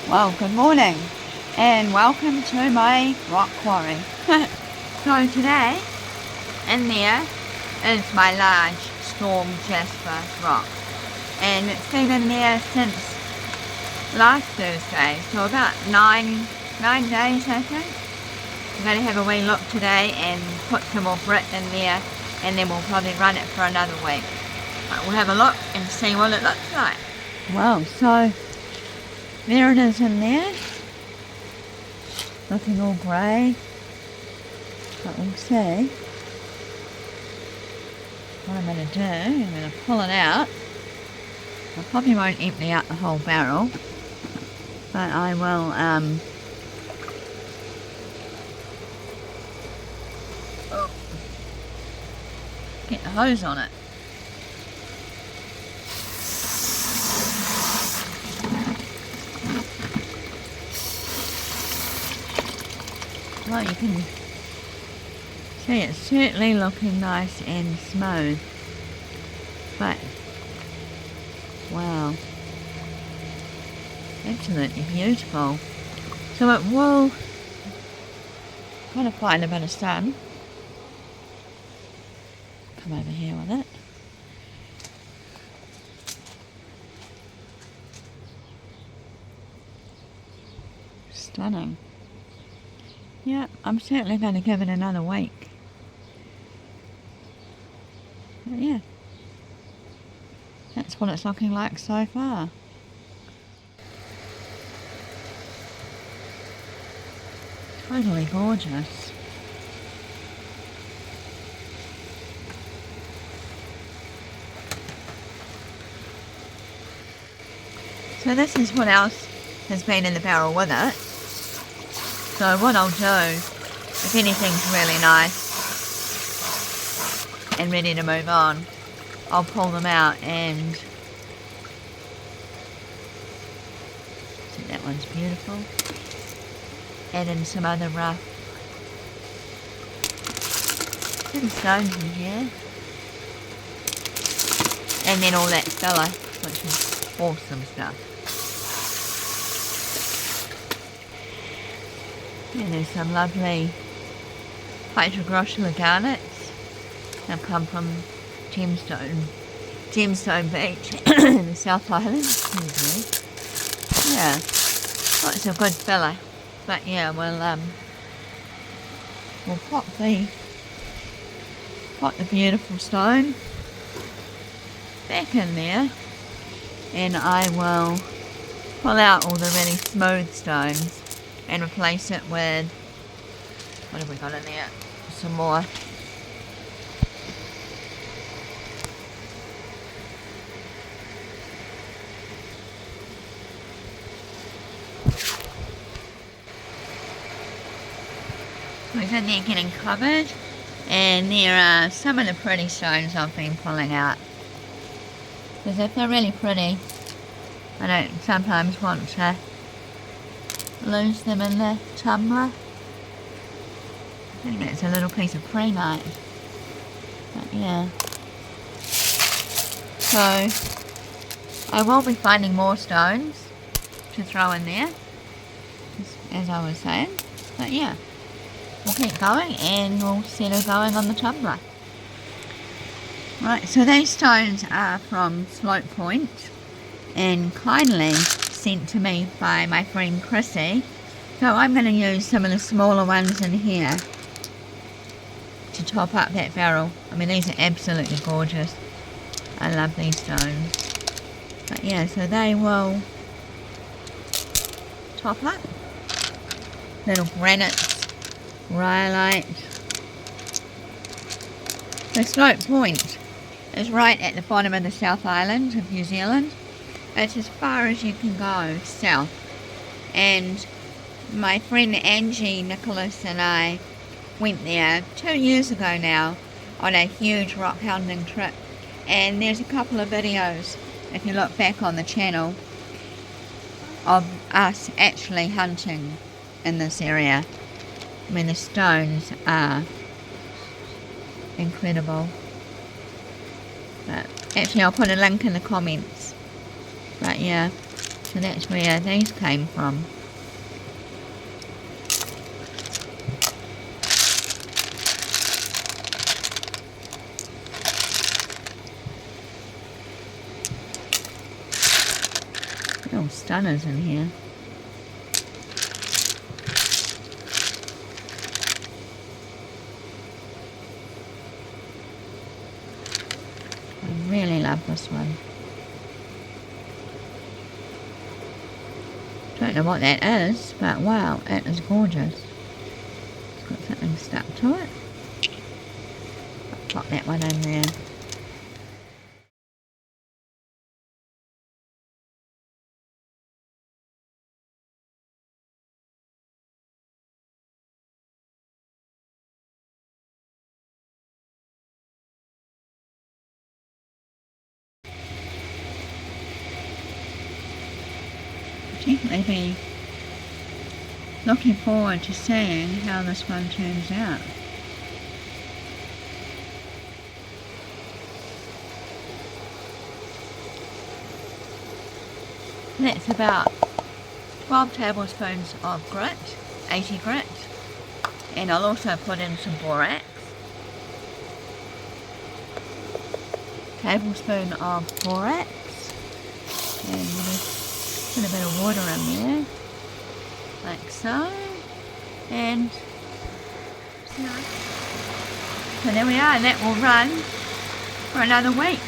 Well, good morning and welcome to my rock quarry. So today in there is my large Storm Jasper rock, and it's been in there since last Thursday, so about nine days I think. I'm going to have a wee look today and put some more grit in there, and then we'll probably run it for another week. But we'll have a look and see what it looks like. Well, so there it is in there, looking all grey, but we'll see. What I'm going to do, I'm going to pull it out. I probably won't empty out the whole barrel, but I will get the hose on it. Well, you can see it's certainly looking nice and smooth, but wow, absolutely beautiful. So it will kind of find a bit of sun. Come over here with it. Stunning. Yeah, I'm certainly going to give it another week. But yeah, that's what it's looking like so far. Totally gorgeous. So this is what else has been in the barrel with it. So what I'll do, if anything's really nice and ready to move on, I'll pull them out and see, that one's beautiful. Add in some other rough little stones in here. And then all that filler, which is awesome stuff. And there's some lovely hydrogroshula garnets. They've come from Gemstone Beach in the South Island. Yeah, lots of good filler. But yeah, we'll pop the beautiful stone back in there, and I will pull out all the really smooth stones and replace it with, what have we got in there? Some more we've in there getting covered, and there are some of the pretty stones I've been pulling out, because if they're really pretty, I don't sometimes want to lose them in the tumbler. I think that's a little piece of pre-night. But yeah. So I will be finding more stones to throw in there, as I was saying. But yeah, we'll keep going and we'll settle going on the tumbler. Right, so these stones are from Slopepoint and kindly sent to me by my friend Chrissy. So I'm going to use some of the smaller ones in here to top up that barrel. I mean, these are absolutely gorgeous. I love these stones. But yeah, so they will top up. Little granites, rhyolite. So Slopepoint is right at the bottom of the South Island of New Zealand. It's as far as you can go south, and my friend Angie Nicholas and I went there 2 years ago now on a huge rock hounding trip, and there's a couple of videos, if you look back on the channel, of us actually hunting in this area. I mean, the stones are incredible. But actually I'll put a link in the comments. But yeah, So that's where these came from. Little stunners in here. I really love this one. Don't know what that is, but wow, it is gorgeous. It's got something stuck to it. I'll pop that one in there. Definitely be looking forward to seeing how this one turns out. That's about 12 tablespoons of grit, 80 grit, and I'll also put in some borax, tablespoon of borax, and just put a bit of water in there, like so, and so there we are, and that will run for another week.